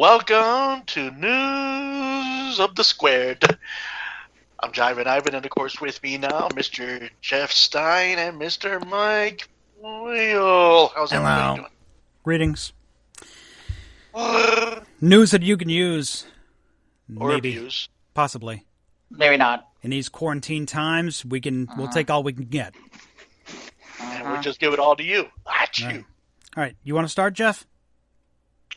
Welcome to News of the Squared. I'm Jivan Ivan, and of course with me now, Mr. Jeff Stein and Mr. Mike Wheel. How's everybody doing? Greetings. News that you can use. Or maybe. Abuse. Possibly. Maybe not. In these quarantine times, we'll take all we can get. And we'll just give it all to you. All right. You want to start, Jeff?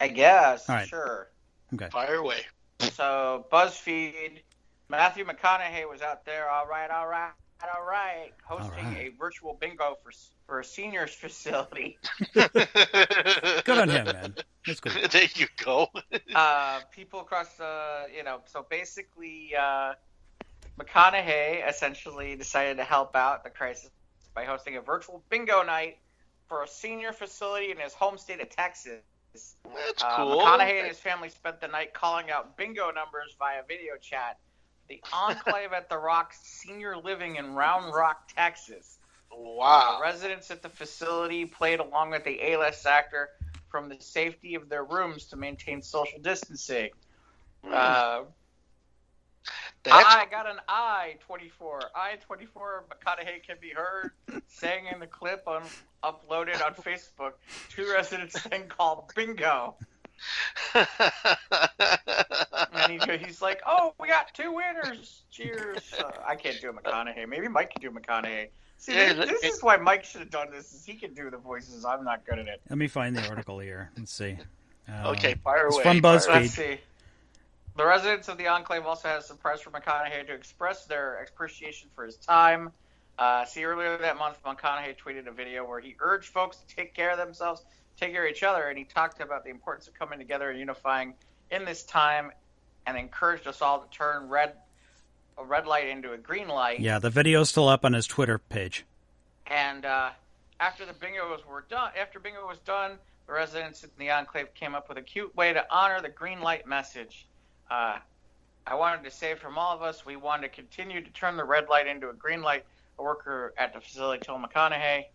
I guess. All right. Sure. Okay. Fire away. So, BuzzFeed, Matthew McConaughey was out there, all right, hosting a virtual bingo for a seniors facility. Good on him, man. That's good. There you go. People across so basically, McConaughey essentially decided to help out the crisis by hosting a virtual bingo night for a senior facility in his home state of Texas. That's cool. McConaughey and his family spent the night calling out bingo numbers via video chat. The Enclave at the Rock Senior Living in Round Rock, Texas. Wow. Residents at the facility played along with the A-list actor from the safety of their rooms to maintain social distancing. I got an I-24. I-24, McConaughey can be heard saying in the clip uploaded on Facebook. Two residents then called bingo. And he's like, oh, we got two winners. Cheers. I can't do a McConaughey. Maybe Mike can do a McConaughey. See, this is why Mike should have done this, is he can do the voices. I'm not good at it. Let me find the article here. Let's see. Okay, fire away. It's from BuzzFeed. Let's see. The residents of the Enclave also had a surprise for McConaughey to express their appreciation for his time. Earlier that month, McConaughey tweeted a video where he urged folks to take care of themselves, take care of each other, and he talked about the importance of coming together and unifying in this time, and encouraged us all to turn a red light into a green light. Yeah, the video's still up on his Twitter page. And after bingo was done, the residents in the Enclave came up with a cute way to honor the green light message. I wanted to say from all of us, we wanted to continue to turn the red light into a green light. A worker at the facility told McConaughey.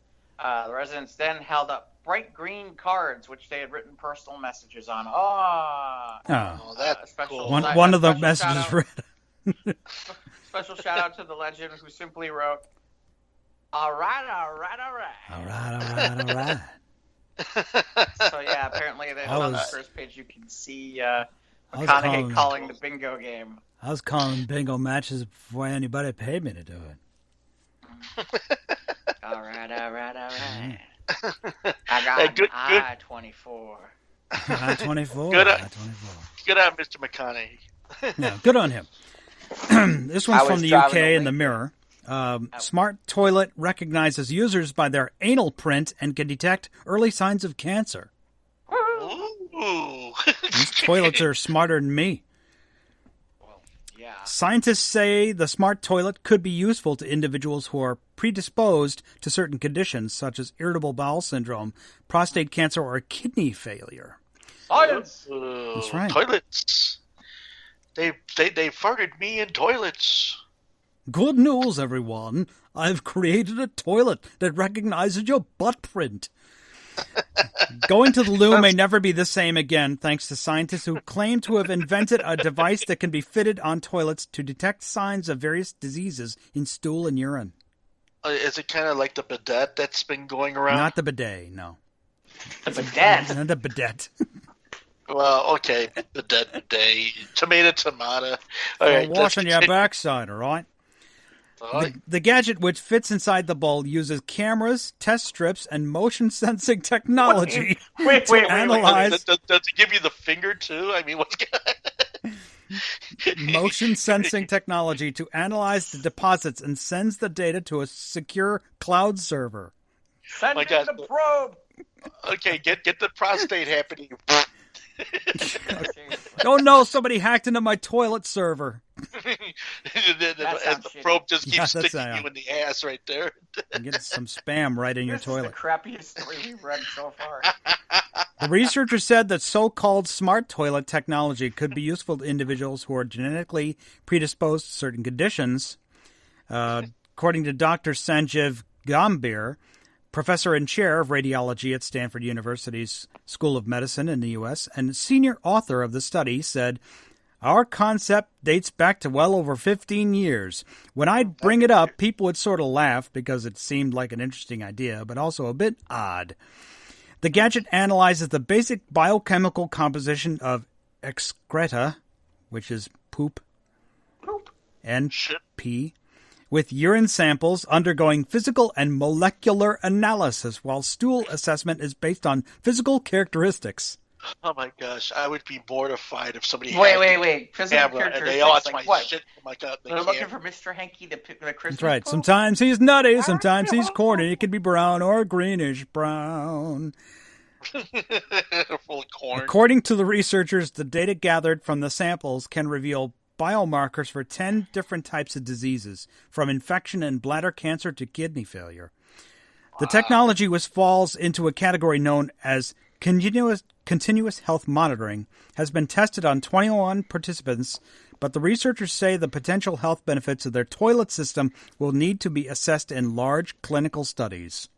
The residents then held up bright green cards, which they had written personal messages on. That's cool. One of the messages read. Special shout out to the legend who simply wrote, all right. So yeah, apparently on the first page you can see McConaughey calling the bingo game. I was calling bingo matches before anybody paid me to do it. All right. I got an I-24. I-24. Good on Mr. McConaughey. Yeah, good on him. This one's from the UK in the Mirror. Smart toilet recognizes users by their anal print and can detect early signs of cancer. Ooh. These toilets are smarter than me. Well, yeah. Scientists say the smart toilet could be useful to individuals who are predisposed to certain conditions, such as irritable bowel syndrome, prostate cancer, or kidney failure. Science! That's right. Toilets. They farted me in toilets. Good news, everyone. I've created a toilet that recognizes your butt print. Going to the loo may never be the same again, thanks to scientists who claim to have invented a device that can be fitted on toilets to detect signs of various diseases in stool and urine. Is it kind of like the bidet that's been going around? Not the bidet, no. The bidet? Not the bidet. Well, okay. Bidet. Tomato. All right, washing your backside, all right? The gadget, which fits inside the bowl, uses cameras, test strips, and motion sensing technology wait, analyze. Does it give you the finger too? I mean, what's motion sensing technology to analyze the deposits and sends the data to a secure cloud server. Send in the probe. Okay, get the prostate happening. Oh no, somebody hacked into my toilet server. And the probe just keeps sticking you in the ass right there. And get some spam right in your toilet. This is the crappiest story we've read so far. The researcher said that so-called smart toilet technology could be useful to individuals who are genetically predisposed to certain conditions. According to Dr. Sanjeev Gambhir, professor and chair of radiology at Stanford University's School of Medicine in the U.S., and senior author of the study, said, "Our concept dates back to well over 15 years. When I'd bring it up, people would sort of laugh because it seemed like an interesting idea, but also a bit odd. The gadget analyzes the basic biochemical composition of excreta, which is poop, and pee, with urine samples undergoing physical and molecular analysis, while stool assessment is based on physical characteristics." Oh my gosh, I would be mortified if somebody Wait. Physical camera and characteristics, they watch like my what? shit. Oh my God, They're looking for Mr. Hanky, the Christmas That's right. poop? Sometimes he's nutty, sometimes he's corny. It could be brown or greenish brown. full of corn. According to the researchers, the data gathered from the samples can reveal biomarkers for 10 different types of diseases, from infection and bladder cancer to kidney failure. The technology falls into a category known as continuous health monitoring, has been tested on 21 participants, but the researchers say the potential health benefits of their toilet system will need to be assessed in large clinical studies.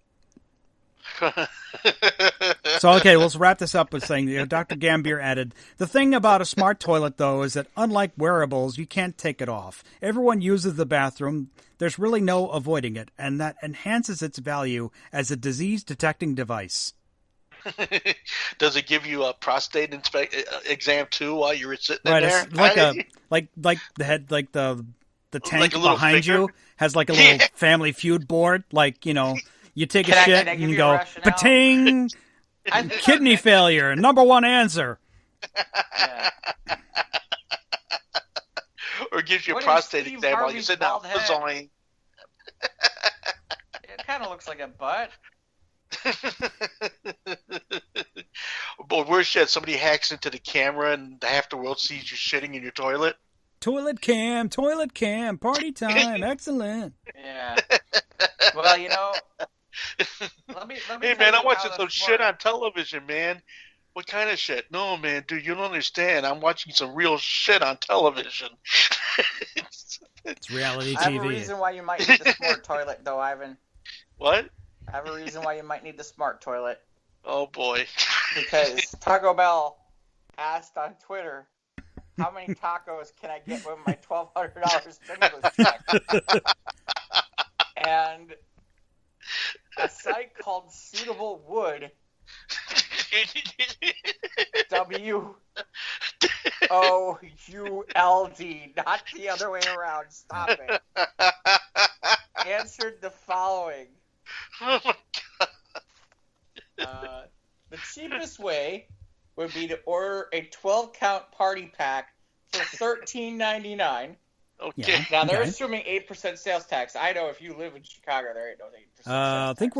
So, okay, let's wrap this up with saying, Dr. Gambier added, "The thing about a smart toilet, though, is that unlike wearables, you can't take it off. Everyone uses the bathroom. There's really no avoiding it, and that enhances its value as a disease-detecting device." Does it give you a prostate exam too while you're sitting Right, there? it's like the head, like the tank Like a little behind finger? you has like a little Family Feud board, like, you know, you take a Can shit I and give you you a go, rationale? "Pating, kidney failure, number one answer." Yeah. Or gives you a What is prostate Steve exam while you're Harvey's sitting out bald head? fuzzoing. It kind of looks like a butt. But worse yet, somebody hacks into the camera and half the world sees you shitting in your toilet. Toilet cam, party time, excellent. Yeah. Well, you know, let me Hey tell man, you I'm watching how some the shit smart- on television, man. What kind of shit? No, man, dude, you don't understand. I'm watching some real shit on television. It's reality I have a TV. reason why you might need the smart toilet, though, Ivan. What? I have a reason why you might need the smart toilet. Oh boy. Because Taco Bell asked on Twitter, how many tacos can I get with my $1,200 stimulus check? And a site called Suitable Wood, WOULD, not the other way around, stop it, answered the following. Oh my The cheapest way would be to order a 12-count party pack for $13.99. Okay. Yeah. Now they're Okay. assuming 8% sales tax. I know if you live in Chicago, there ain't no 8% sales I tax. think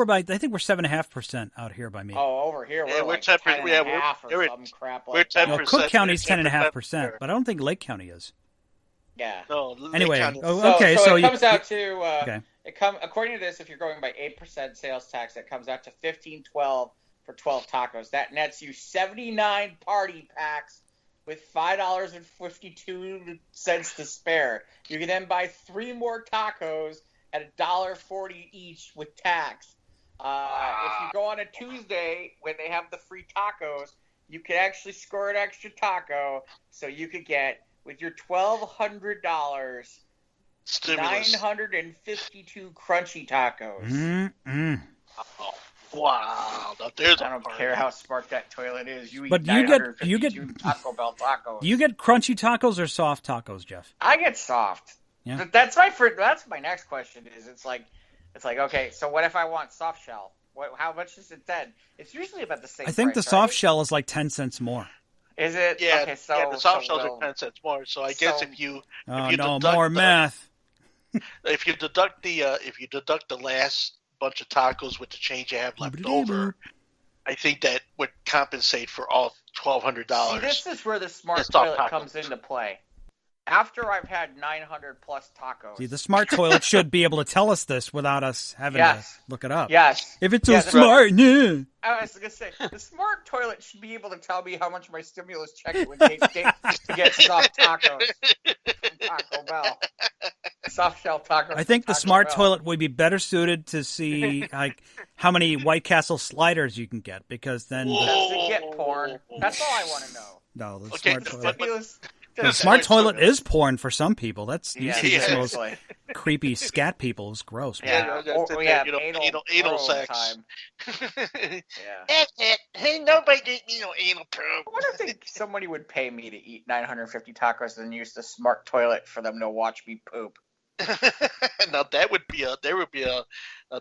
we're 7.5% out here by me. Oh, over here we're Yeah, we're like 10%. 10 Yeah, and a half or we're some crap we're like that. 10%. No, Cook County's 10%. 10.5%, but I don't think Lake County is. Yeah. No, Lake Anyway, County- okay, so so it you- comes out to okay. according to this, if you're going by 8% sales tax, it comes out to $15.12 for 12 tacos. That nets you 79 party packs with $5.52 to spare. You can then buy 3 more tacos at $1.40 each with tax. If you go on a Tuesday when they have the free tacos, you can actually score an extra taco, so you could get, with your $1,200, Stimulus. 952 crunchy tacos. Mm-mm. Oh, wow. Now there's I a don't party. care how smart that toilet is. You eat But you get Taco Bell tacos. You get crunchy tacos or soft tacos, Jeff? I get soft. Yeah. But that's my next question. It's like okay. So what if I want soft shell? How much is it then? It's usually about the same. I think the price, soft right? shell is like 10 cents more. Is it? Yeah, Okay, so, yeah, the soft so shells we'll- are 10 cents more. So I guess so- if you Oh, you no, deduct more the- math. if you deduct the last bunch of tacos with the change you have left over, I think that would compensate for all $1,200. See, this is where the smart It's soft toilet tacos. comes into play. After I've had 900 plus tacos. See, the smart toilet should be able to tell us this without us having Yes. to look it up. Yes. If it's so Yeah, that's smart, yeah. I was gonna say the smart toilet should be able to tell me how much my stimulus check would take to get soft tacos from Taco Bell. soft shell tacos. I think the Taco smart Bell. toilet would be better suited to see like how many White Castle sliders you can get, because then Does it get porn? That's all I want to know. no, the Okay, smart the toilet. Stimulus- The smart toilet is porn for some people. That's you Yeah, see the most seriously. creepy scat people. It's gross. Man. Yeah, that's or, it, yeah, you know, anal anal probe sex. time. Yeah. That's it. Ain't nobody did anal probe. I wonder if somebody would pay me to eat 950 tacos and use the smart toilet for them to watch me poop. Now that would be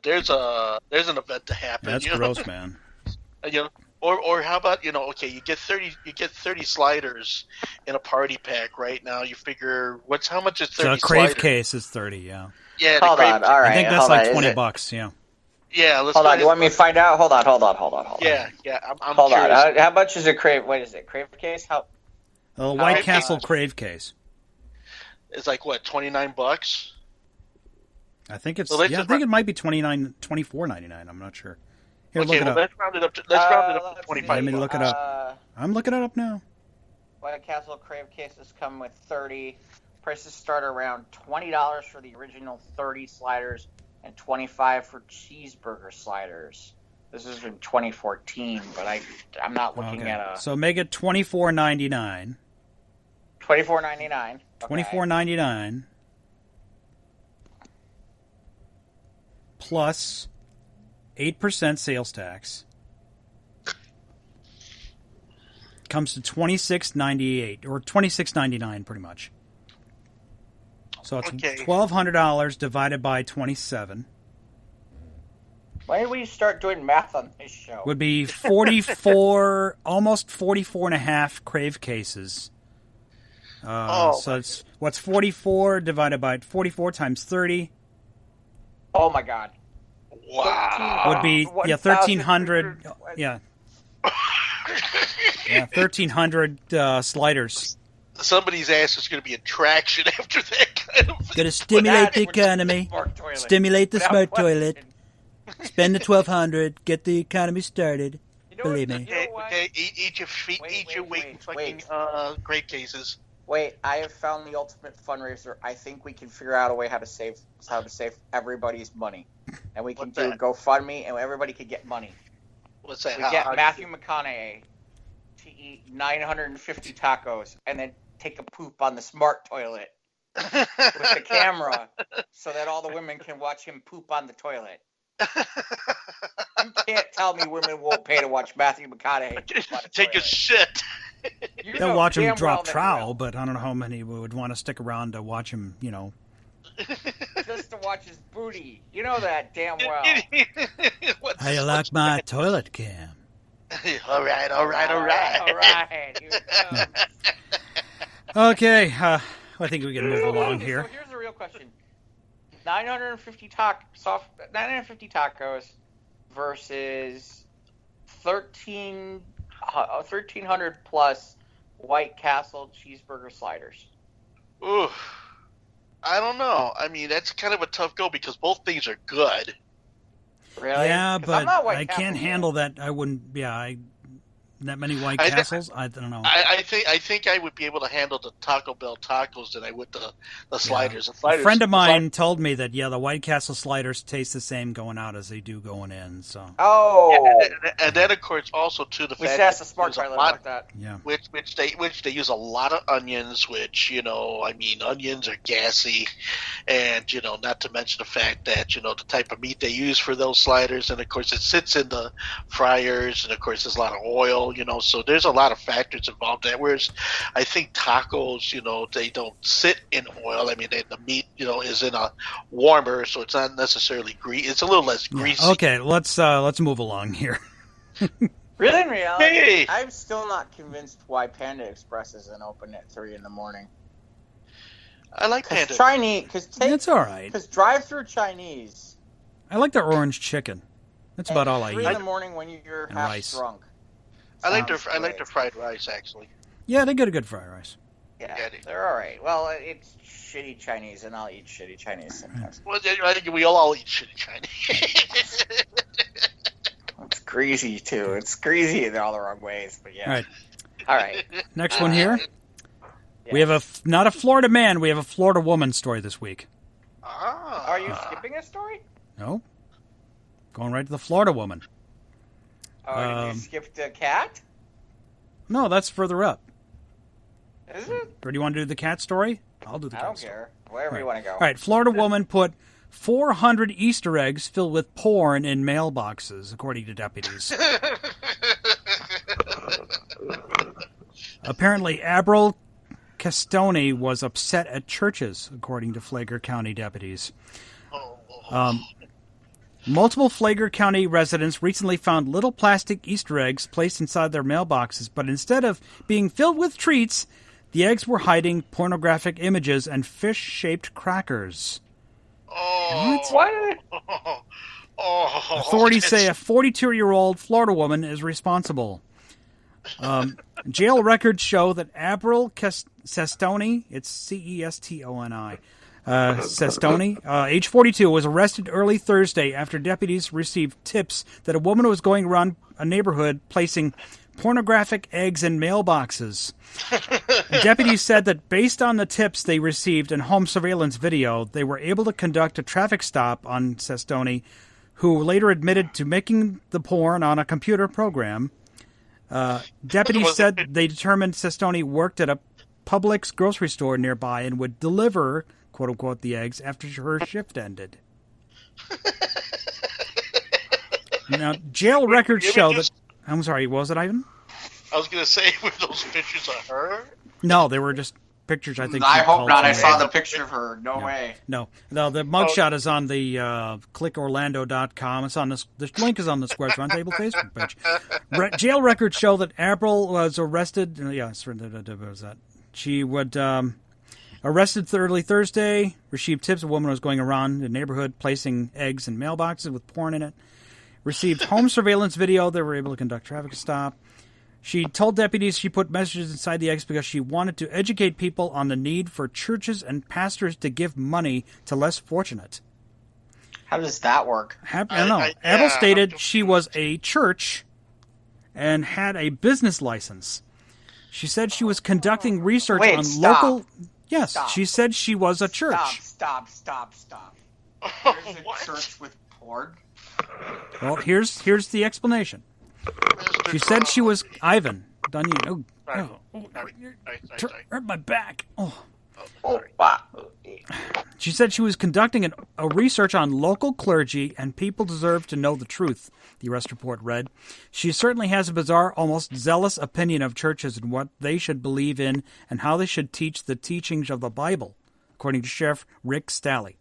there's an event to happen. That's you know? gross, man. You know, or how about okay, you get 30 sliders in a party pack right now. You figure how much is 30 So a crave sliders? case is 30. Yeah, Yeah, the Hold crave on, all right. I think that's hold like on. Is it- $20. Yeah. Yeah, let's Hold go on, you ahead. want me to find out? Hold on. Yeah, I'm Hold on. curious. How much is a crave? What is it? Crave case? How? The White Oh, Castle gosh. crave case. It's like what, $29? I think it's Well, let's I just think it might be $24.99. I'm not sure. Here, Okay, look it well, up. let's round it up to let's 25. Let me see. look it up. I'm looking it up now. White Castle crave cases come with 30. Prices start around $20 for the original 30 sliders and $25 for cheeseburger sliders. This is in 2014, but I'm not looking Okay. at a So make it $24.99. $24.99. Okay. $24.99 plus 8% sales tax comes to $26.98 or $26.99 pretty much. So it's Okay. $1,200 divided by 27 Why did we start doing math on this show? would be 44, almost 44 and a half crave cases. So it's what's 44 divided by 44 times 30 Oh my God. Wow. would be 1,300. Yeah, 1,300 sliders. Somebody's ass is going to be in traction after that kind of thing. Going to stimulate the That would be economy, smart toilet. stimulate the Without smart question. toilet, spend the 1,200, get the economy started. You know Believe what- me. you know Okay, what? okay, eat your feet, Wait, eat your wait, weight wait, in fucking grape cases. Wait, I have found the ultimate fundraiser. I think we can figure out a way how to save everybody's money, and we can What's do that? GoFundMe, and everybody can get money. What's that? We How- get how- Matthew McConaughey to eat 950 tacos and then take a poop on the smart toilet with the camera, so that all the women can watch him poop on the toilet. You can't tell me women won't pay to watch Matthew McConaughey poop on the Take a toilet. shit. You They'll know watch him damn drop well they trowel, will. but I don't know how many would want to stick around to watch him, Just to watch his booty. You know that damn well. What's- How you like my toilet cam? all right. All right. Here it comes. Okay, I think we can move along here. So here's the real question: 950 tacos versus 1,300 plus White Castle cheeseburger sliders. Ooh, I don't know. I mean, that's kind of a tough go because both things are good. Really? Yeah, 'Cause I'm but not White I Castle can't fan. handle that. I wouldn't. Yeah, that many White I- Castles. I don't know. I think I would be able to handle the Taco Bell tacos than I would the sliders. The A sliders. friend of mine told me that the White Castle sliders taste the same going out as they do going in. So Oh, and then of course also to the we fact should ask the that smart there's a toilet lot- about that. yeah, which they use a lot of onions, which I mean onions are gassy, and not to mention the fact that the type of meat they use for those sliders, and of course it sits in the fryers, and of course there's a lot of oil, so there's a lot of factors involved there. Whereas I think tacos, they don't sit in oil. I mean the meat is in a warmer, so it's not necessarily greasy. It's a little less greasy. Okay, let's move along here. Really, in reality, Hey! I'm still not convinced why Panda Express isn't open at 3 in the morning. I like Because Panda. Chinese, It's all right. because drive-through Chinese. I like their orange chicken. That's about all I 3 in the eat. morning when you're And half rice. drunk. I like Sounds their great. fried rice actually. Yeah, they get a good fried rice. Yeah, Yeah, they- they're all right. Well, it's shitty Chinese, and I'll eat shitty Chinese sometimes. Well, I think we all eat shitty Chinese. It's greasy too. It's greasy in all the wrong ways, but yeah. All right, All right. next one here. Yeah. We have not a Florida man. We have a Florida woman story this week. Ah. Are you skipping a story? No. Going right to the Florida woman. Oh, did you skip the cat? No, that's further up. Is it? Or do you want to do the cat story? I'll do the cat I don't story. care. Wherever you want to go. All right, Florida woman put 400 Easter eggs filled with porn in mailboxes, according to deputies. Apparently, Abril Castoni was upset at churches, according to Flagler County deputies. Multiple Flagler County residents recently found little plastic Easter eggs placed inside their mailboxes, but instead of being filled with treats, the eggs were hiding pornographic images and fish-shaped crackers. What? Authorities say a 42-year-old Florida woman is responsible. Jail records show that Abril Cestoni, it's Cestoni, Cestoni, age 42, was arrested early Thursday after deputies received tips that a woman was going around a neighborhood placing pornographic eggs in mailboxes. Deputies said that based on the tips they received and home surveillance video, they were able to conduct a traffic stop on Cestoni, who later admitted to making the porn on a computer program. Deputies said they determined Cestoni worked at a Publix grocery store nearby and would deliver, quote-unquote, the eggs after her shift ended. Now, jail records show that... I'm sorry, what was it, Ivan? I was going to say, were those pictures of her? No, they were just pictures, I think. I hope not. I saw the picture of her. No way. No, the mugshot is on the clickorlando.com. It's on this. The link is on the Squares Roundtable Facebook page. Jail records show that Abril was arrested. Yes, was that she would arrested early Thursday. Received tips a woman was going around the neighborhood placing eggs in mailboxes with porn in it. Received home surveillance video. They were able to conduct traffic stop. She told deputies she put messages inside the eggs because she wanted to educate people on the need for churches and pastors to give money to less fortunate. How does that work? I don't know. Abril stated she was a church and had a business license. She said she was conducting research on local... Yes, she said she was a church. Stop. There's a church with porn? Well, here's the explanation. She said she was Ivan. Hurt my back. She said she was conducting a research on local clergy and people deserve to know the truth, the arrest report read. She certainly has a bizarre, almost zealous opinion of churches and what they should believe in and how they should teach the teachings of the Bible, according to Sheriff Rick Stalley.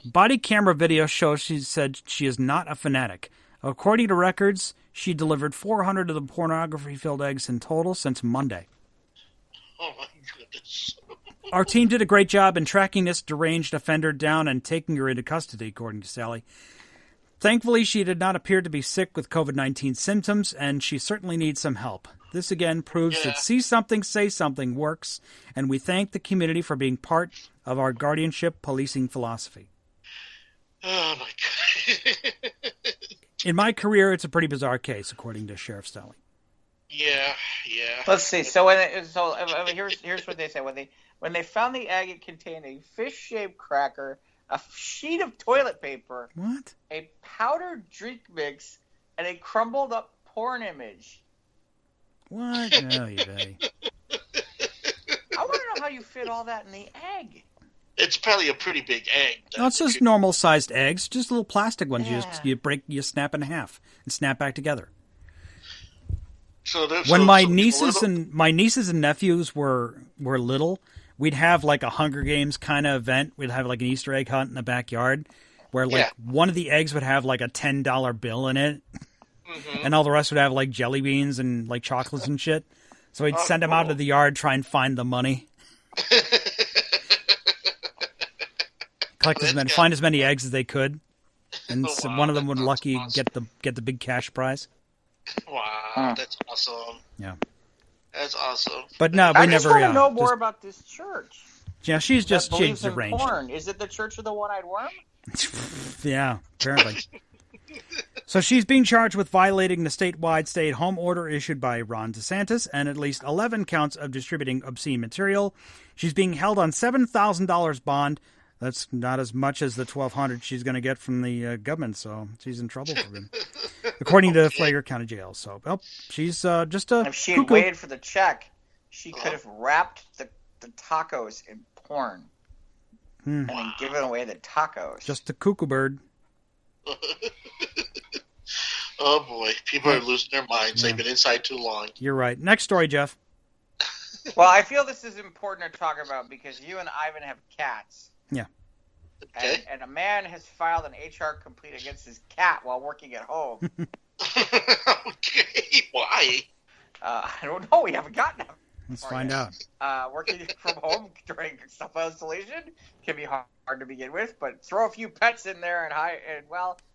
Body camera video shows she said she is not a fanatic. According to records, she delivered 400 of the pornography-filled eggs in total since Monday. Oh, my goodness. Our team did a great job in tracking this deranged offender down and taking her into custody, according to Sally. Thankfully, she did not appear to be sick with COVID-19 symptoms, and she certainly needs some help. This again proves that see something, say something works, and we thank the community for being part of our guardianship policing philosophy. Oh, my God. In my career, it's a pretty bizarre case, according to Sheriff Stalley. Yeah. Let's see. Here's what they say. When they found the egg, it contained a fish-shaped cracker, a sheet of toilet paper, what? A powdered drink mix, and a crumbled up porn image. What? Oh, you day. I want to know how you fit all that in the egg. It's probably a pretty big egg. No, it's just normal-sized eggs, just little plastic ones. Yeah. You snap in half and snap back together. When my nieces and nephews were little, we'd have like a Hunger Games kind of event. We'd have like an Easter egg hunt in the backyard, where one of the eggs would have like a $10 bill in it, and all the rest would have like jelly beans and like chocolates and shit. So we'd send them out of the yard, try and find the money. Find as many eggs as they could, and one of them would get the big cash prize. Wow, that's awesome. Yeah, that's awesome. But no, we never. I just want to know more about this church. Yeah, she's arranged. Porn. Is it the Church of the One-Eyed Worm? Yeah, apparently. So she's being charged with violating the statewide stay-at-home order issued by Ron DeSantis and at least 11 counts of distributing obscene material. She's being held on $7,000 bond. That's not as much as the $1,200 she's going to get from the government, so she's in trouble for him, according to Flagler County Jail. So, well, she's just a If she had cuckoo. waited for the check, she could have wrapped the tacos in porn and then given away the tacos. Just a cuckoo bird. Oh boy, people are losing their minds. They've been inside too long. You're right. Next story, Jeff. Well, I feel this is important to talk about because you and Ivan have cats. Yeah. Okay. And a man has filed an HR complaint against his cat while working at home. Okay, why? I don't know. We haven't gotten him. Let's find out. Working from home during self-isolation can be hard to begin with, but throw a few pets in there and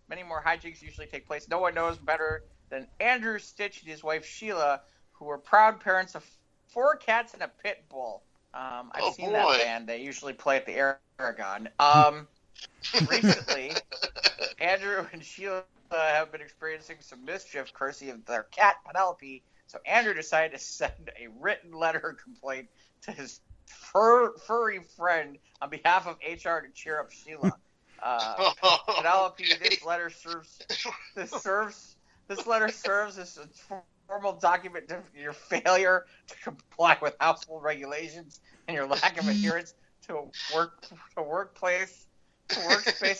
many more hijinks usually take place. No one knows better than Andrew Stitch and his wife Sheila, who were proud parents of 4 cats and a pit bull. I've seen that band. They usually play at the Aragon. Recently, Andrew and Sheila have been experiencing some mischief courtesy of their cat Penelope. So Andrew decided to send a written letter complaint to his furry friend on behalf of HR to cheer up Sheila. Penelope, this letter serves as a formal document to your failure to comply with household regulations and your lack of adherence to workspace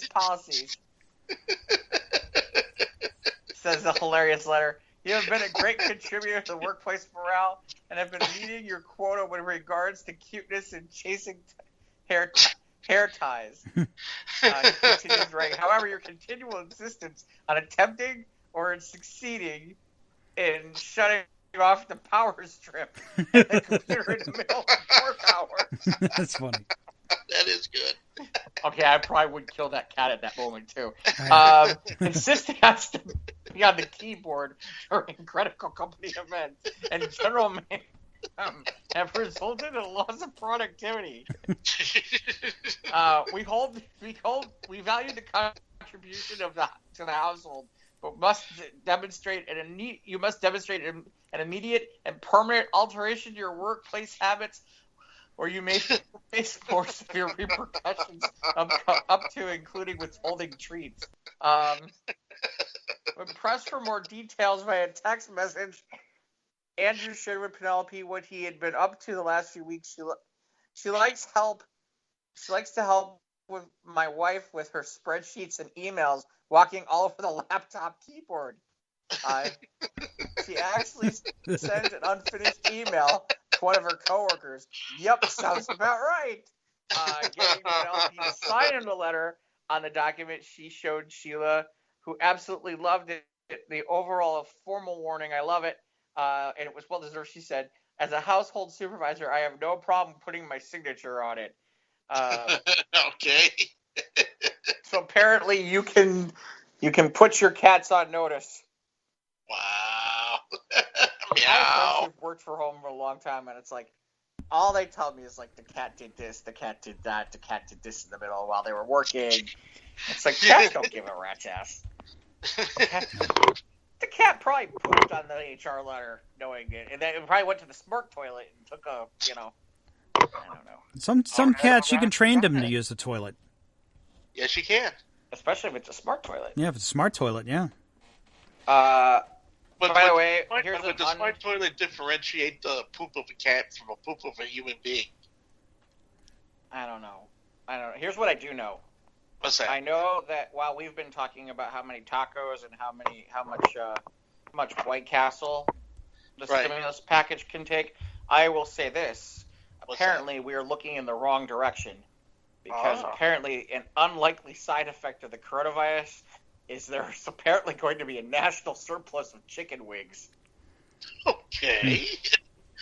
policies. Says the hilarious letter. You have been a great contributor to workplace morale and have been meeting your quota with regards to cuteness and chasing hair ties. He continues writing. However, your continual insistence on attempting or succeeding in shutting off the power strip and the computer in the middle of work hours. That's funny. That is good. Okay, I probably would kill that cat at that moment too. Insisting on be on the keyboard during critical company events and general have resulted in a loss of productivity. We value the contribution to the household, but must demonstrate an immediate and permanent alteration to your workplace habits, or you may face more severe repercussions up to including withholding treats. When pressed for more details via text message, Andrew shared with Penelope what he had been up to the last few weeks. She likes help. She likes to help with my wife with her spreadsheets and emails, walking all over the laptop keyboard. She actually sends an unfinished email to one of her coworkers. Yep, sounds about right. Getting Penelope to sign in the letter on the document, she showed Sheila, who absolutely loved it. The overall formal warning, I love it. And it was well deserved. She said, "As a household supervisor, I have no problem putting my signature on it." Okay. So apparently, you can put your cats on notice. Wow. My Meow. friends who've worked for home for a long time, and it's like all they tell me is like the cat did this, the cat did that, the cat did this in the middle while they were working. It's like cats don't give a rat's ass. The cat probably pooped on the HR letter, knowing it, and then it probably went to the smart toilet and took a, I don't know. Some cats you can train them to use the toilet. Yes, you can. Especially if it's a smart toilet. Yeah, if it's a smart toilet, yeah. But by the way, here's would the smart toilet differentiate the poop of a cat from a poop of a human being? I don't know. Here's what I do know. What's that? I know that while we've been talking about how many tacos and how much White Castle the stimulus package can take, I will say this. Apparently, we are looking in the wrong direction because apparently an unlikely side effect of the coronavirus is there's apparently going to be a national surplus of chicken wings. Okay.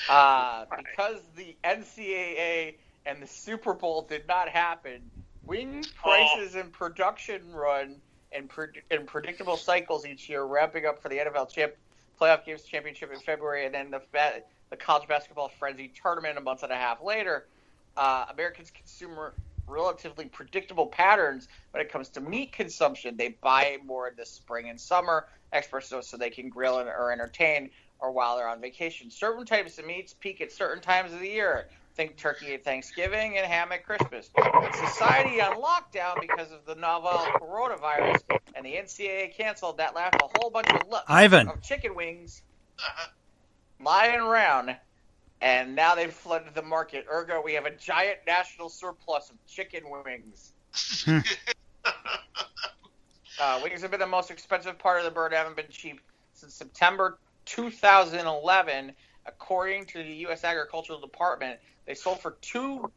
Because the NCAA and the Super Bowl did not happen, wing prices and production run in predictable cycles each year, ramping up for the NFL playoff games championship in February, and then the college basketball frenzy tournament a month and a half later. Americans consumer relatively predictable patterns when it comes to meat consumption. They buy more in the spring and summer, experts know, so they can grill or entertain, or while they're on vacation. Certain types of meats peak at certain times of the year. Think turkey at Thanksgiving and ham at Christmas. With society on lockdown because of the novel coronavirus and the NCAA canceled, that left a whole bunch of chicken wings lying around, and now they've flooded the market. Ergo, we have a giant national surplus of chicken wings. Wings have been the most expensive part of the bird. Haven't been cheap since September 2011, according to the U.S. Agricultural Department. They sold for $2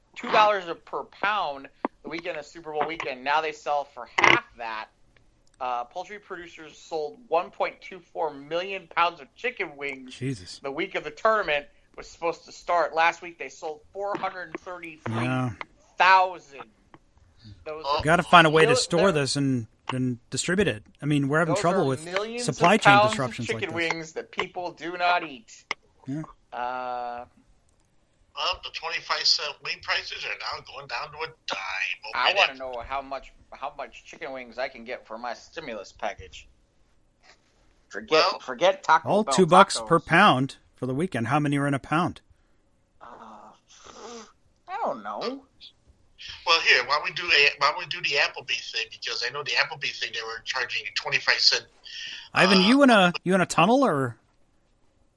per pound the weekend of Super Bowl weekend. Now they sell for half that. Poultry producers sold 1.24 million pounds of chicken wings. Jesus. The week of the tournament was supposed to start. Last week they sold 433,000. Got to find a way to store this and distribute it. I mean, we're having trouble with supply chain disruptions like this. Chicken wings that people do not eat. Yeah. Well, the 25-cent wing prices are now going down to a dime. I want to know how much chicken wings I can get for my stimulus package. Forget Taco Bell. $2 tacos. per pound for the weekend. How many are in a pound? I don't know. Well, here, why don't we do the Applebee's thing? Because I know the Applebee's thing, they were charging 25-cent. Ivan, you in a tunnel, or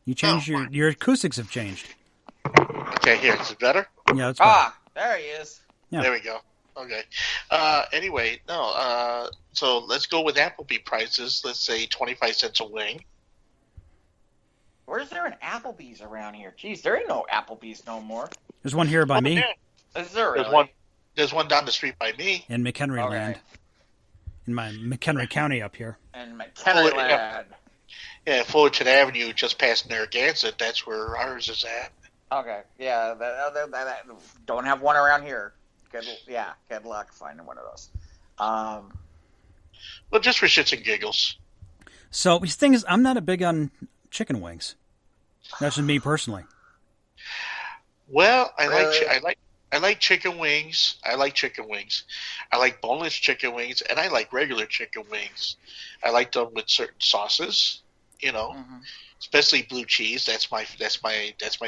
you changed your acoustics have changed? Okay, here, is it better? Yeah, it's better. There he is. Yeah. There we go. Okay. Anyway, so let's go with Applebee prices. Let's say 25 cents a wing. Where's there an Applebee's around here? Jeez, there ain't no Applebee's no more. There's one here by me. Yeah. Is there really? There's one down the street by me. In McHenry land. In my McHenry County up here. In McHenry land. Yeah, Fullerton Avenue, just past Narragansett. That's where ours is at. Okay, yeah. Don't have one around here. Good luck finding one of those. Well, just for shits and giggles. So the thing is, I'm not a big on chicken wings. That's just me personally. Well, I like chicken wings. I like chicken wings. I like boneless chicken wings, and I like regular chicken wings. I like them with certain sauces, especially blue cheese. That's my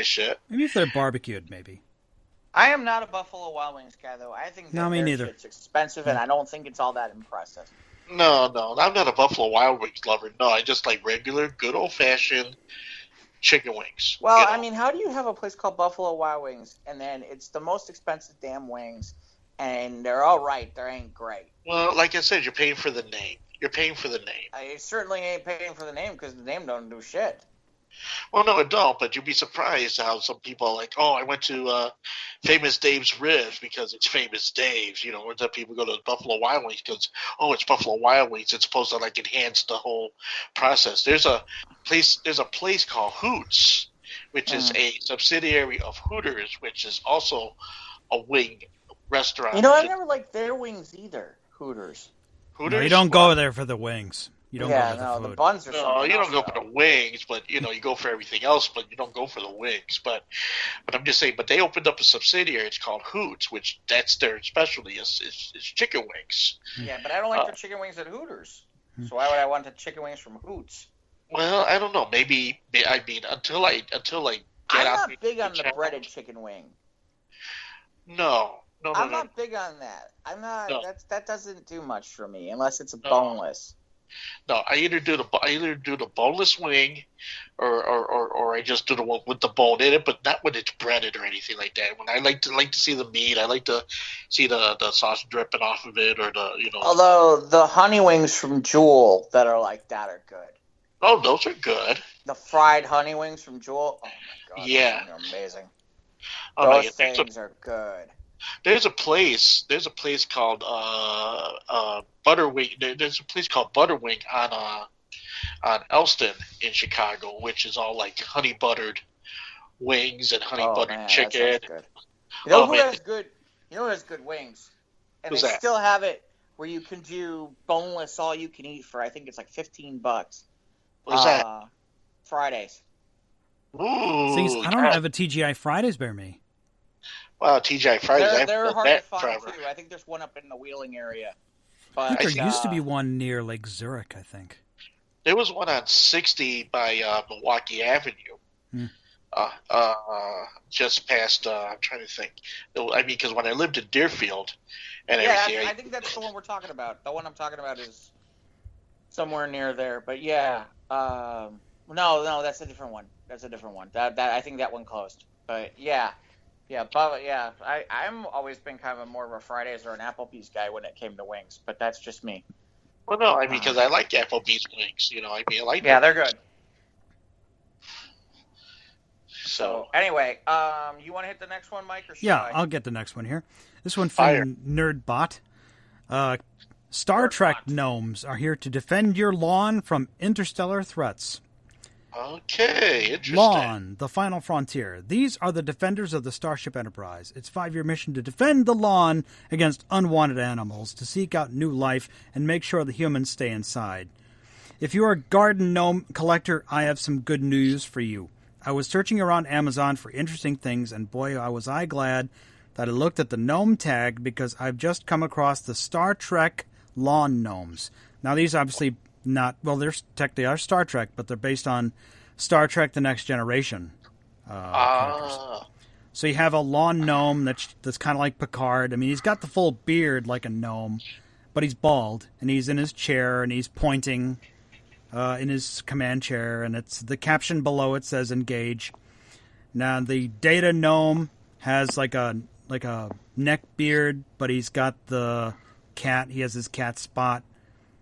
shit. Maybe if they're barbecued, maybe. I am not a Buffalo Wild Wings guy, though. I think me neither. Shit's expensive, and I don't think it's all that impressive. No, I'm not a Buffalo Wild Wings lover. No, I just like regular, good old-fashioned chicken wings. Well, I mean, how do you have a place called Buffalo Wild Wings, and then it's the most expensive damn wings, and they're all right, they ain't great? Well, like I said, you're paying for the name. You're paying for the name. I certainly ain't paying for the name because the name don't do shit. Well, no, it don't, but you'd be surprised how some people are like, I went to Famous Dave's Ribs because it's Famous Dave's. Or some people go to Buffalo Wild Wings because, it's Buffalo Wild Wings. It's supposed to, enhance the whole process. There's a place called Hoots, which is a subsidiary of Hooters, which is also a wing restaurant. I never liked their wings either, Hooters. No, you don't go there for the wings. You don't go for the food. The buns are something you don't else, go for the wings, but you go for everything else, but you don't go for the wings. But I'm just saying. But they opened up a subsidiary. It's called Hoots, which that's their specialty is chicken wings. Yeah, but I don't like the chicken wings at Hooters. So why would I want the chicken wings from Hoots? Well, I don't know. Maybe until I get I'm out. not big on the breaded chicken wing. No. I'm not big on that. I'm not. No. That doesn't do much for me unless it's boneless. No, I either do the boneless wing, or I just do the one with the bone in it, but not when it's breaded or anything like that. When I like to see the meat, I like to see the sauce dripping off of it, or Although the honey wings from Jewel that are like that are good. Oh, those are good. The fried honey wings from Jewel. Oh my god, yeah, they're amazing. Oh, those things are good. There's a place called Butterwing. There's a place called Butterwing on Elston in Chicago, which is all like honey buttered wings and honey buttered chicken. Good. You know who has good? You know who has good wings? And Who's they that? Still have it where you can do boneless all you can eat for I think it's like $15. What's that? Fridays. Ooh, Things, I don't have a TGI Fridays bear me. Well, TGI Fridays. They're hard to find too. I think there's one up in the Wheeling area. But there used to be one near Lake Zurich, I think. There was one on 60 by Milwaukee Avenue. Just past. I'm trying to think. I mean, because when I lived in Deerfield and everything, I think that's the one we're talking about. The one I'm talking about is somewhere near there. But yeah, no, that's a different one. That's a different one. That I think that one closed. But yeah. I'm always been kind of more of a Fridays or an Applebee's guy when it came to wings, but that's just me. Well, no, I mean, because I like Applebee's wings. You know, I mean, I like. Yeah, they're good. So anyway, you want to hit the next one, Mike, or should I? I'll get the next one here. This one from Nerdbot. Star Trek gnomes are here to defend your lawn from interstellar threats. Okay, interesting. Lawn, the final frontier. These are the defenders of the Starship Enterprise. Its 5-year mission to defend the lawn against unwanted animals, to seek out new life, and make sure the humans stay inside. If you are a garden gnome collector, I have some good news for you. I was searching around Amazon for interesting things, and boy, was I glad that I looked at the gnome tag, because I've just come across the Star Trek lawn gnomes. Now, these obviously not, well, they are Star Trek, but they're based on Star Trek The Next Generation characters. So you have a lawn gnome that's kind of like Picard. I mean, he's got the full beard like a gnome, but he's bald, and he's in his chair, and he's pointing in his command chair, and it's the caption below it says engage. Now, the Data gnome has like a neck beard, but he's got the cat. He has his cat spot.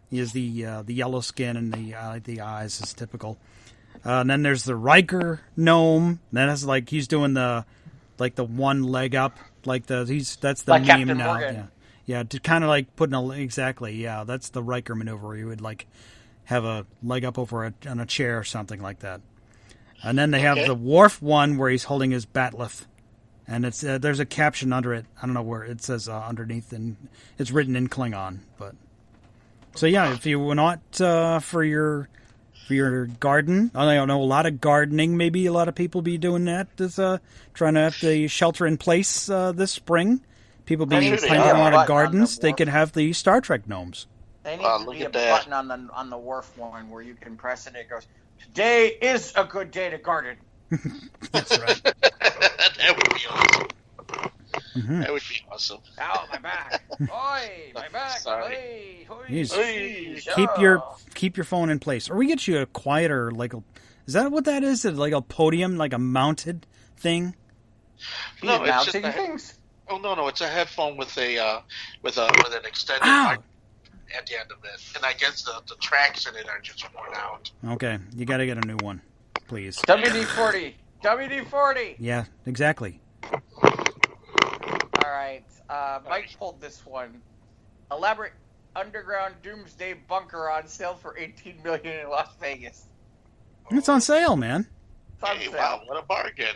He has the yellow skin and the eyes is typical. And then there's the Riker gnome. That has he's doing the one leg up, that's the like meme Captain now. Morgan. Yeah, to kind of putting exactly. Yeah, that's the Riker maneuver. You would have a leg up over on a chair or something like that. And then they have the Worf one where he's holding his batleth. And it's there's a caption under it. I don't know where it says underneath, and it's written in Klingon. But so yeah, if you want for your garden, I don't know, a lot of gardening. Maybe a lot of people be doing that. Is trying to have the shelter in place this spring. People be planting a lot of gardens. They could have the Star Trek gnomes. They need to be a button on the Worf one where you can press it. It goes, "Today is a good day to garden." That's right. That would be awesome. Mm-hmm. That would be awesome. Ow, my back! Oi, my back! Sorry. Keep your phone in place, or we get you a quieter is that what that is? Like a podium, like a mounted thing? No, it's mounting just things. Oh no, it's a headphone with an extended mic at the end of it, and I guess the tracks in it are just worn out. Okay, you got to get a new one, please. WD-40. Yeah, exactly. All right, Mike pulled this one. Elaborate underground doomsday bunker on sale for $18 million in Las Vegas. It's on sale, man. Hey, wow, what a bargain!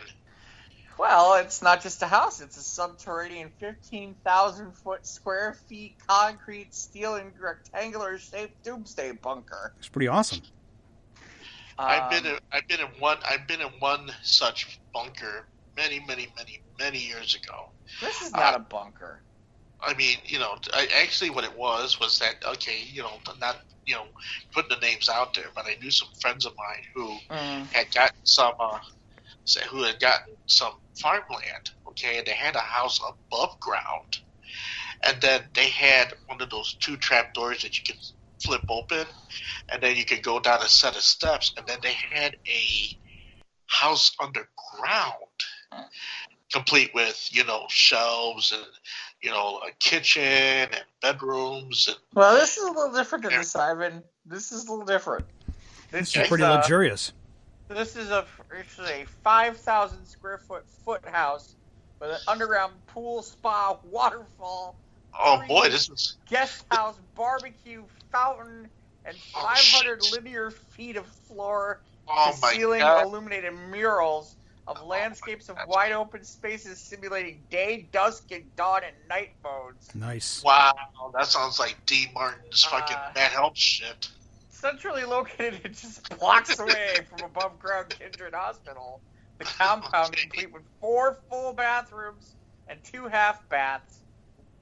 Well, it's not just a house; it's a subterranean 15,000 square feet concrete, steel, and rectangular shaped doomsday bunker. It's pretty awesome. I've been in one such bunker many years ago. This is not a bunker. I mean, actually what it was that, not, putting the names out there, but I knew some friends of mine who had gotten some farmland, and they had a house above ground, and then they had one of those 2 trap doors that you can flip open, and then you could go down a set of steps, and then they had a house underground, complete with shelves and a kitchen and bedrooms. And well, this is a little different than this, Ivan. This is a little different. This is pretty luxurious. This is a 5,000 square foot house with an underground pool, spa, waterfall. Oh boy, this is guest house, barbecue, fountain, and 500 linear feet of floor to ceiling illuminated murals of landscapes of wide open spaces simulating day, dusk, and dawn and night modes. Nice. Wow, that sounds like D. Martin's fucking Matt Helm shit. Centrally located just blocks away from above ground Kindred Hospital, the compound complete with 4 full bathrooms, and 2 half baths.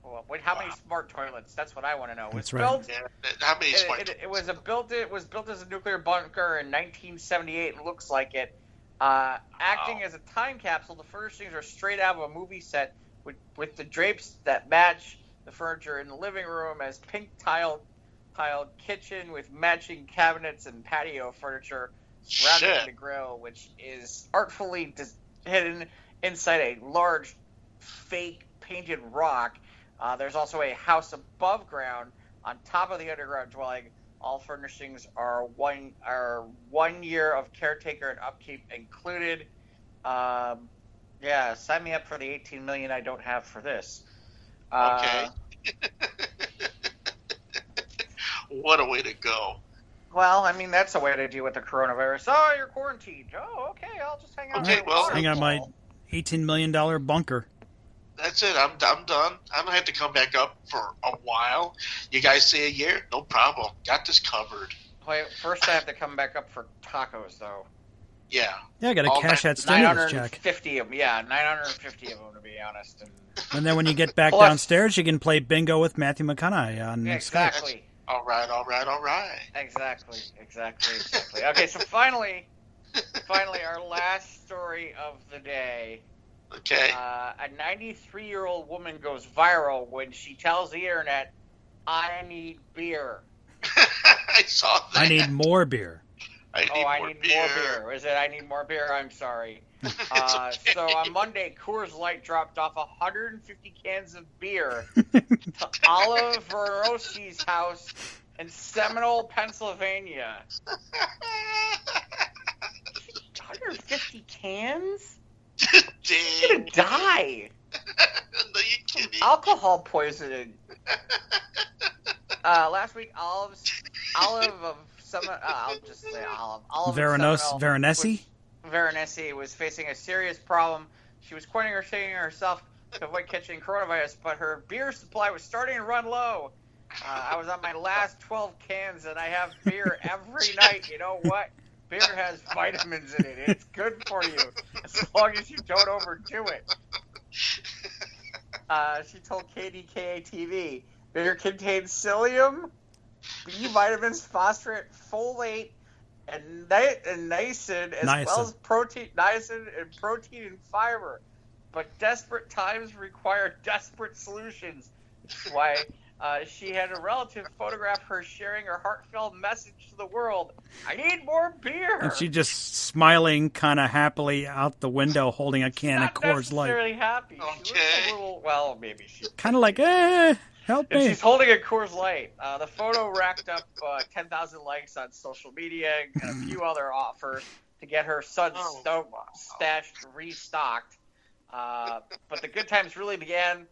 Well, wait, how many smart toilets? That's what I want to know. That's right. Yeah, how many smart It was built as a nuclear bunker in 1978. It looks like it. Acting as a time capsule, the furnishings are straight out of a movie set with the drapes that match the furniture in the living room, as pink tiled kitchen with matching cabinets and patio furniture surrounding the grill, which is artfully hidden inside a large fake painted rock. There's also a house above ground on top of the underground dwelling. All furnishings are one year of caretaker and upkeep included. Yeah, sign me up for the $18 million I don't have for this. Okay. What a way to go. Well, I mean, that's a way to deal with the coronavirus. Oh, you're quarantined. Oh, okay, I'll just hang out. Okay, well, Hang on my $18 million bunker. That's it. I'm done. I don't have to come back up for a while. You guys say a year? No problem. Got this covered. Wait, first I have to come back up for tacos, though. Yeah. Yeah, I got to All cash that- that stimulus check. 950 of them. Yeah, 950 of them, to be honest. And then when you get back Plus- downstairs, you can play bingo with Matthew McConaughey on Skype. Exactly. All right. Exactly. Okay, so finally, our last story of the day. Okay. A 93-year-old woman goes viral when she tells the internet, "I need beer." I saw that. I need more beer. I need I more need beer. more beer. Is it I need more beer? I'm sorry. It's okay. So on Monday, Coors Light dropped off 150 cans of beer to Olive Verosi's house in Seminole, Pennsylvania. 150 cans? You're Dang. gonna die. No, you kidding? Alcohol poisoning. Last week, Olive of Seminole. I'll just say Olive. Olive of Seminole Veronesi? Veronesi was facing a serious problem. She was quarantining herself to avoid catching coronavirus, but her beer supply was starting to run low. I was on my last 12 cans, and I have beer every night. You know what? Beer has vitamins in it. It's good for you, as long as you don't overdo it. She told KDKA-TV, beer contains psyllium, B vitamins, phosphate, folate, and niacin, as well as niacin and protein and fiber. But desperate times require desperate solutions. Which is why she had a relative photograph her sharing her heartfelt message to the world. I need more beer. And she just smiling kind of happily out the window holding a can of Coors Light. Not necessarily happy. She Okay. looks a little, well, maybe she. Kind of like, help And me. she's holding a Coors Light. The photo racked up 10,000 likes on social media and a few other offers to get her son's stash restocked. But the good times really began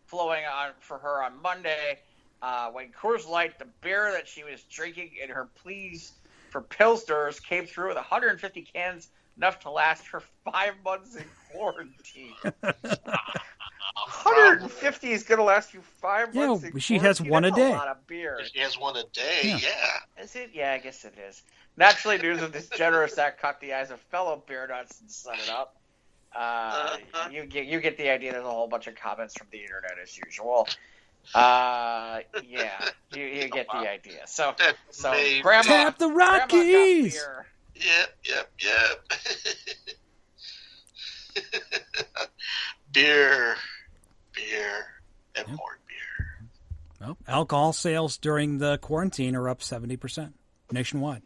flowing on for her on Monday when Coors Light, the beer that she was drinking in her pleas for Pilsners, came through with 150 cans, enough to last her 5 months in quarantine. 150 is going to last you 5 months. Yeah, she has one a That's day. A lot of beer. She has one a day. Yeah. Is it? Yeah, I guess it is. Naturally, news of this generous act caught the eyes of fellow beer nuts and set it up. You get the idea. There's a whole bunch of comments from the internet as usual. Yeah, you get the idea. So Grandma, Tap the Grandma got Rockies. beer. Yep. Beer, and more beer. Well, alcohol sales during the quarantine are up 70% nationwide.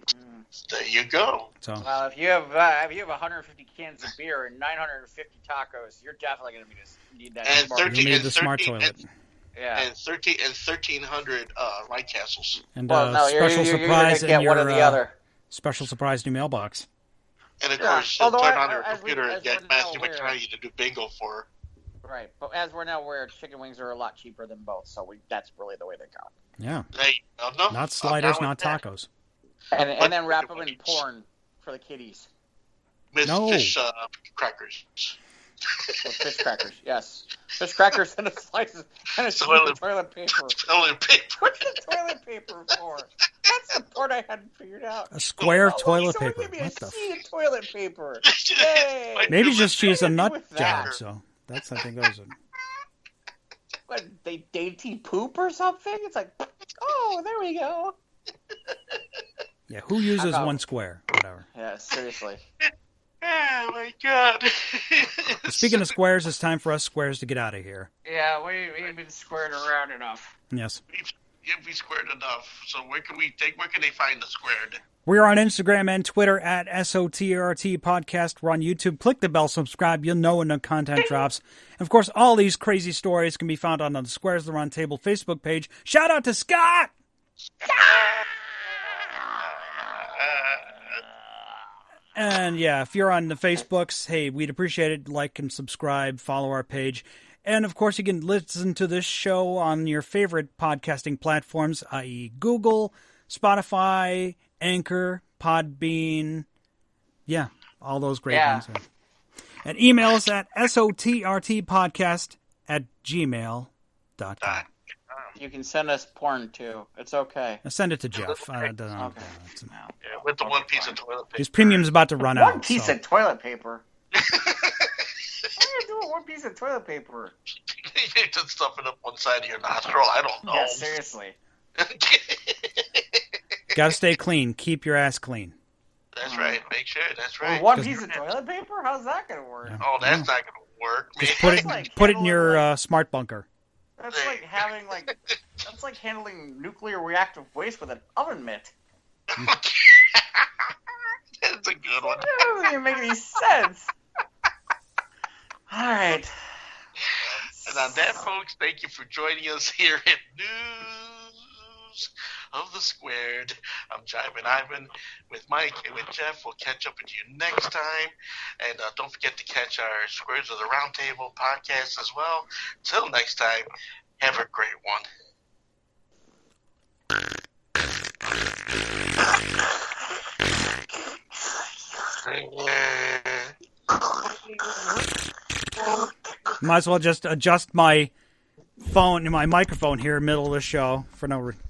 There you go. So Well, if you have 150 cans of beer and 950 tacos, you're definitely going to need that. And smart- 13 you need the and smart 13 toilet. yeah. And 1,300 White Castles. And Well, no, special you're surprise gonna get in one or your the other. special surprise new mailbox. And of Yeah, course, although turn I- on your as we- computer as and get we're Matthew now aware- McConaughey to do bingo for her. Right, but as we're now aware, chicken wings are a lot cheaper than both, so that's really the way to go. Yeah, Hey, no, not sliders, I'm not down with tacos. And then wrap them in porn for the kiddies. that. With No. fish crackers. With fish crackers, yes. Fish crackers and a slice and a sheet of toilet paper. Toilet paper. What's the toilet paper for? That's the part I hadn't figured out. A square of Oh, toilet someone paper. Give me What the? a sheet of toilet paper. Yay! Maybe just she's a What do I do nut with job, that? so that's I think those are. What, they dainty poop or something? It's like, oh, there we go. Yeah, who uses one square? Whatever. Yeah, seriously. Oh my god. Speaking of squares, it's time for us squares to get out of here. Yeah, we've been squared around enough. Yes. we squared enough. So where can they find the squared? We're on Instagram and Twitter at SOTRT Podcast. We're on YouTube. Click the bell, subscribe. You'll know when the content drops. And of course, all these crazy stories can be found on the Squares of the Round Table Facebook page. Shout out to Scott! And yeah, if you're on the Facebooks, hey, we'd appreciate it. Like and subscribe, follow our page. And of course, you can listen to this show on your favorite podcasting platforms, i.e. Google, Spotify, Anchor, Podbean. Yeah, all those great ones. And email us at sotrtpodcast@gmail.com. You can send us porn, too. It's okay. Send it to Jeff. Okay. With the one piece of toilet paper. His premium's about to run out. One piece of toilet paper? What are you doing with one piece of toilet paper? You just stuff it up one side of your nostril. I don't know. Yeah, seriously. Gotta stay clean. Keep your ass clean. That's right. Make sure. That's right. Well, one piece of toilet paper? How's that going to work? Yeah. Oh, that's not going to work. Just put it in your smart bunker. That's like having that's like handling nuclear reactive waste with an oven mitt. That's a good one. That doesn't even make any sense. All right. And on that, folks, thank you for joining us here at News of the Squared. I'm Jivin' Ivan with Mike and with Jeff. We'll catch up with you next time. And don't forget to catch our Squares of the Round Table podcast as well. Till next time, have a great one. Might as well just adjust my phone, my microphone here in the middle of the show for no reason.